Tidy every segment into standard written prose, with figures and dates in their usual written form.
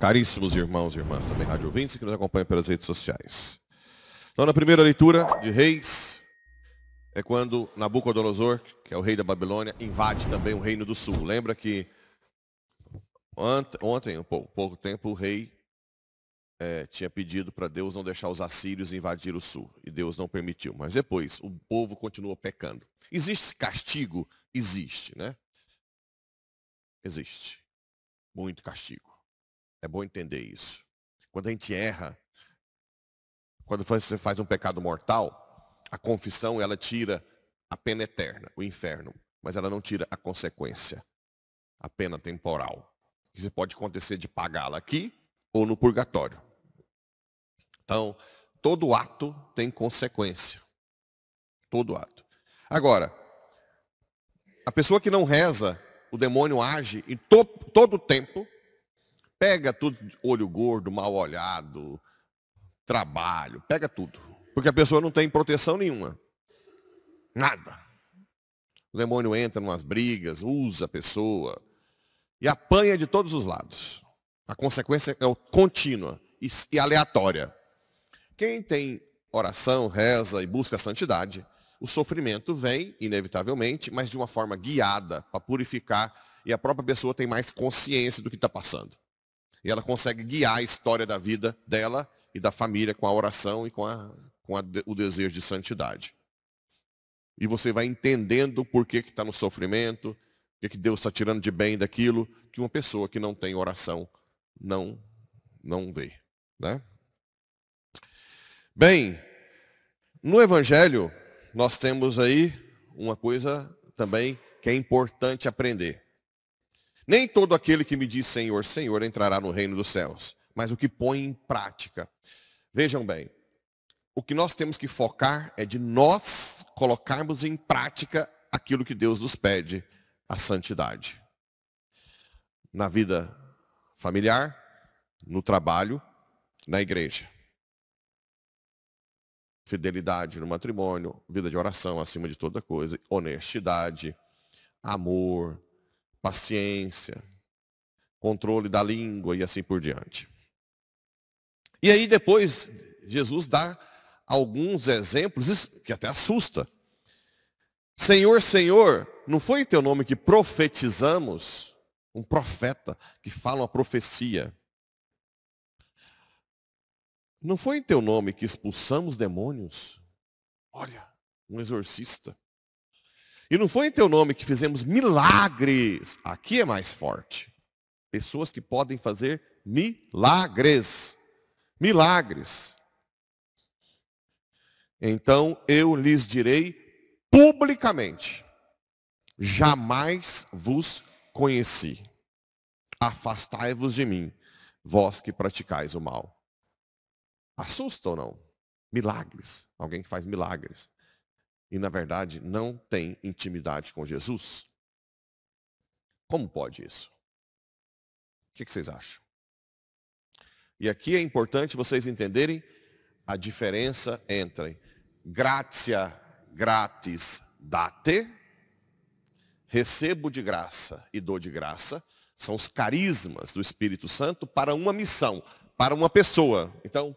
Caríssimos irmãos e irmãs, também rádio ouvintes que nos acompanham pelas redes sociais. Então, na primeira leitura de Reis, é quando Nabucodonosor, que é o rei da Babilônia, invade também o reino do sul. Lembra que ontem, um pouco tempo, o rei tinha pedido para Deus não deixar os assírios invadir o sul. E Deus não permitiu. Mas depois, o povo continua pecando. Existe castigo? Existe, né? Existe. Muito castigo. É bom entender isso. Quando a gente erra, quando você faz um pecado mortal, a confissão, ela tira a pena eterna, o inferno. Mas ela não tira a consequência, a pena temporal. Que pode acontecer de pagá-la aqui ou no purgatório. Então, todo ato tem consequência. Todo ato. Agora, a pessoa que não reza, o demônio age em todo o tempo, pega tudo, olho gordo, mal olhado, trabalho, pega tudo. Porque a pessoa não tem proteção nenhuma. Nada. O demônio entra em umas brigas, usa a pessoa e apanha de todos os lados. A consequência é contínua e aleatória. Quem tem oração, reza e busca a santidade, o sofrimento vem, inevitavelmente, mas de uma forma guiada para purificar, e a própria pessoa tem mais consciência do que está passando. E ela consegue guiar a história da vida dela e da família com a oração e com o desejo de santidade. E você vai entendendo por que está no sofrimento, o que Deus está tirando de bem daquilo, que uma pessoa que não tem oração não vê. Né? Bem, no Evangelho, nós temos aí uma coisa também que é importante aprender. Nem todo aquele que me diz Senhor, Senhor entrará no reino dos céus, mas o que põe em prática. Vejam bem, o que nós temos que focar é de nós colocarmos em prática aquilo que Deus nos pede, a santidade. Na vida familiar, no trabalho, na igreja. Fidelidade no matrimônio, vida de oração acima de toda coisa, honestidade, amor, paciência, controle da língua e assim por diante. E aí depois, Jesus dá alguns exemplos que até assusta. Senhor, Senhor, não foi em teu nome que profetizamos? Um profeta que fala uma profecia. Não foi em teu nome que expulsamos demônios? Olha, um exorcista. E não foi em teu nome que fizemos milagres? Aqui é mais forte. Pessoas que podem fazer milagres. Milagres. Então eu lhes direi publicamente: jamais vos conheci. Afastai-vos de mim, vós que praticais o mal. Assusta ou não? Milagres. Alguém que faz milagres. E na verdade não tem intimidade com Jesus. Como pode isso? O que vocês acham? E aqui é importante vocês entenderem a diferença entre gratia gratis date, recebo de graça e dou de graça, são os carismas do Espírito Santo para uma missão, para uma pessoa. Então,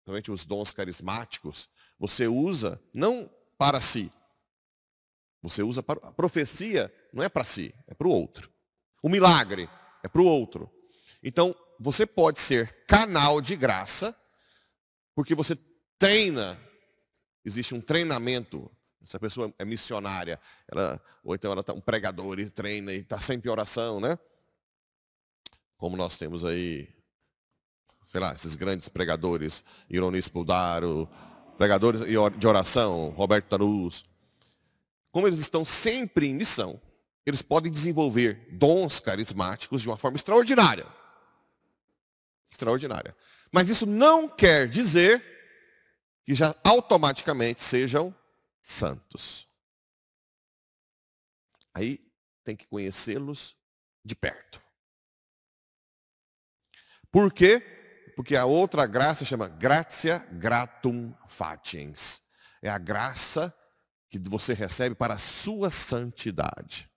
realmente os dons carismáticos, você usa não para si. Você usa para a profecia, não é para si, é para o outro. O milagre é para o outro. Então, você pode ser canal de graça, porque você treina, existe um treinamento. Essa pessoa é missionária, ou então ela está um pregador e treina e está sempre em oração, né? Como nós temos aí, sei lá, esses grandes pregadores, Ironis Puldaro, pregadores de oração, Roberto Tarus. Como eles estão sempre em missão, eles podem desenvolver dons carismáticos de uma forma extraordinária. Extraordinária. Mas isso não quer dizer que já automaticamente sejam santos. Aí tem que conhecê-los de perto. Por quê? Porque a outra graça chama gratia gratum faciens. É a graça que você recebe para a sua santidade.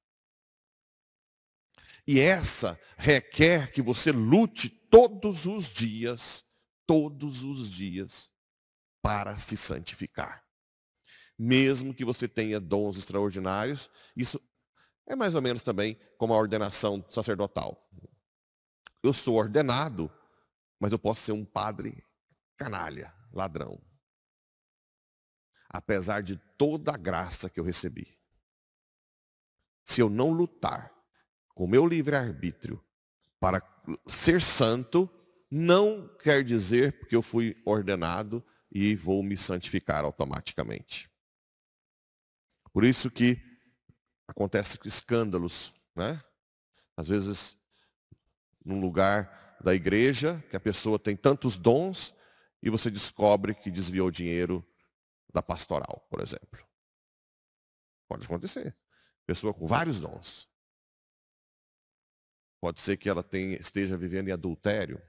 E essa requer que você lute todos os dias, para se santificar. Mesmo que você tenha dons extraordinários, isso é mais ou menos também como a ordenação sacerdotal. Eu sou ordenado, mas eu posso ser um padre canalha, ladrão. Apesar de toda a graça que eu recebi. Se eu não lutar com o meu livre-arbítrio para ser santo, não quer dizer porque eu fui ordenado e vou me santificar automaticamente. Por isso que acontecem escândalos, né? Às vezes, num lugar da igreja, que a pessoa tem tantos dons, e você descobre que desviou dinheiro da pastoral, por exemplo. Pode acontecer. Pessoa com vários dons. Pode ser que ela esteja vivendo em adultério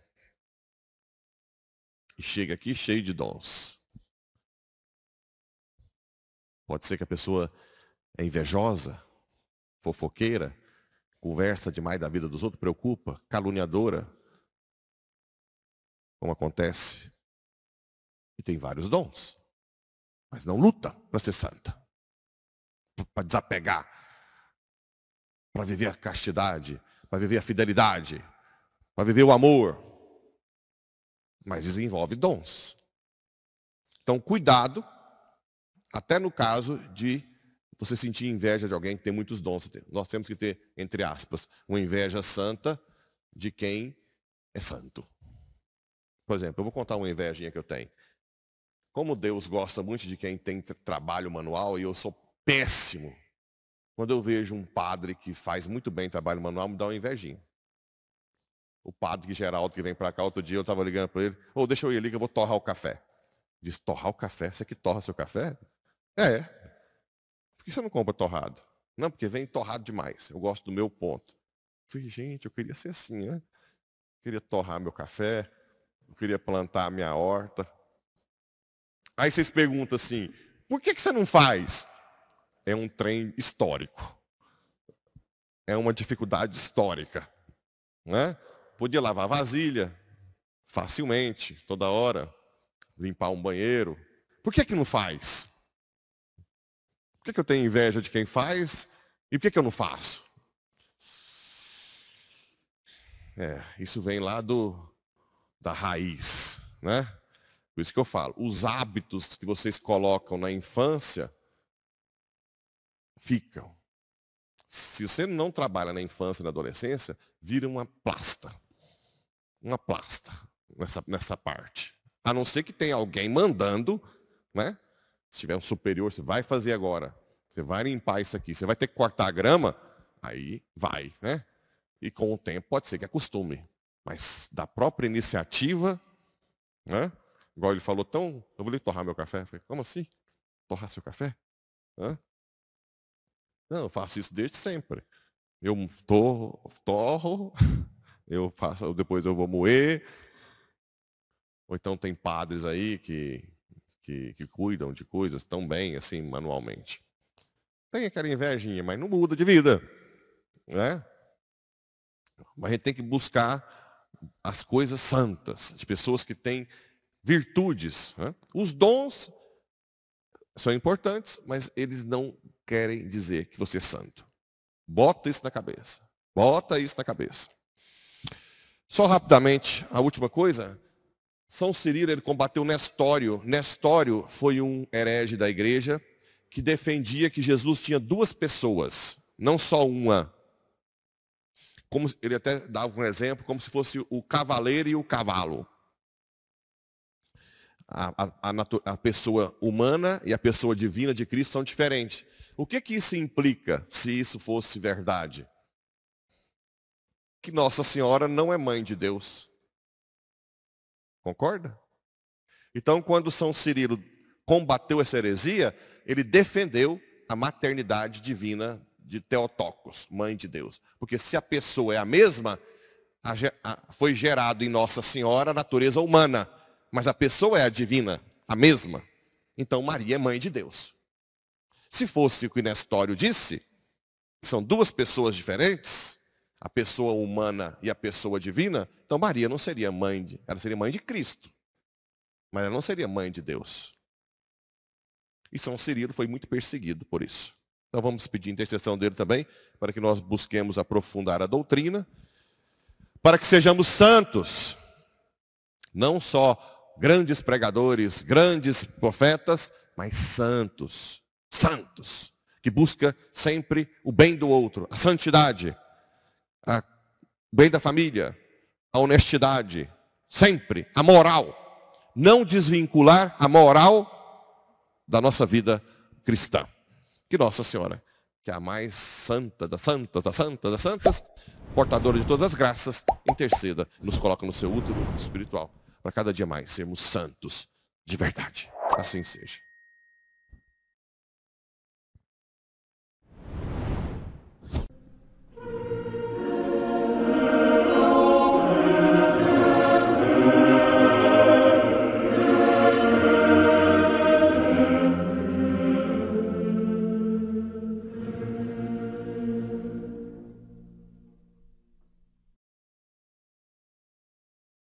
e chega aqui cheio de dons. Pode ser que a pessoa é invejosa, fofoqueira, conversa demais da vida dos outros, preocupa, caluniadora, como acontece. E tem vários dons, mas não luta para ser santa, para desapegar, para viver a castidade, para viver a fidelidade, para viver o amor. Mas desenvolve dons. Então, cuidado, até no caso de você sentir inveja de alguém que tem muitos dons. Nós temos que ter, entre aspas, uma inveja santa de quem é santo. Por exemplo, eu vou contar uma invejinha que eu tenho. Como Deus gosta muito de quem tem trabalho manual, e eu sou péssimo. Quando eu vejo um padre que faz muito bem trabalho manual, me dá uma invejinha. O padre Geraldo, que vem para cá outro dia, eu estava ligando para ele. Deixa eu ir ali que eu vou torrar o café. Diz, torrar o café? Você que torra seu café? É. Por que você não compra torrado? Não, porque vem torrado demais. Eu gosto do meu ponto. Eu falei, gente, eu queria ser assim, né? Eu queria torrar meu café. Eu queria plantar a minha horta. Aí vocês perguntam assim, por que você não faz? É um trem histórico. É uma dificuldade histórica. Né? Podia lavar vasilha facilmente, toda hora. Limpar um banheiro. Por que não faz? Por que eu tenho inveja de quem faz? E por que eu não faço? Isso vem lá da raiz, né? Por isso que eu falo, os hábitos que vocês colocam na infância ficam. Se você não trabalha na infância e na adolescência, vira uma plasta. Uma plasta nessa parte. A não ser que tenha alguém mandando, né? Se tiver um superior, você vai fazer agora. Você vai limpar isso aqui. Você vai ter que cortar a grama, aí vai, né? E com o tempo pode ser que acostume. Mas da própria iniciativa, né? Igual ele falou, eu vou ali torrar meu café. Eu falei, como assim? Torrar seu café? Hã? Não, eu faço isso desde sempre. Eu torro, depois eu vou moer. Ou então tem padres aí que cuidam de coisas tão bem assim manualmente. Tem aquela invejinha, mas não muda de vida. Né? Mas a gente tem que buscar as coisas santas, de pessoas que têm virtudes. Né? Os dons são importantes, mas eles não querem dizer que você é santo. Bota isso na cabeça. Bota isso na cabeça. Só rapidamente, a última coisa. São Cirilo, ele combateu Nestório. Nestório foi um herege da igreja que defendia que Jesus tinha duas pessoas, não só uma. Ele até dava um exemplo, como se fosse o cavaleiro e o cavalo. A pessoa humana e a pessoa divina de Cristo são diferentes. O que isso implica, se isso fosse verdade? Que Nossa Senhora não é mãe de Deus. Concorda? Então, quando São Cirilo combateu essa heresia, ele defendeu a maternidade divina de Theotokos, mãe de Deus. Porque se a pessoa é a mesma, foi gerado em Nossa Senhora a natureza humana, mas a pessoa é a divina, a mesma. Então Maria é mãe de Deus. Se fosse o que Nestório disse, que são duas pessoas diferentes, a pessoa humana e a pessoa divina, então Maria não seria ela seria mãe de Cristo, mas ela não seria mãe de Deus. E São Cirilo foi muito perseguido por isso. Então vamos pedir intercessão dele também, para que nós busquemos aprofundar a doutrina, para que sejamos santos, não só grandes pregadores, grandes profetas, mas santos, santos, que busca sempre o bem do outro, a santidade, o bem da família, a honestidade, sempre, a moral. Não desvincular a moral da nossa vida cristã. Que Nossa Senhora, que é a mais santa das santas, das santas, das santas, portadora de todas as graças, interceda e nos coloca no seu útero espiritual, para cada dia mais sermos santos de verdade. Assim seja.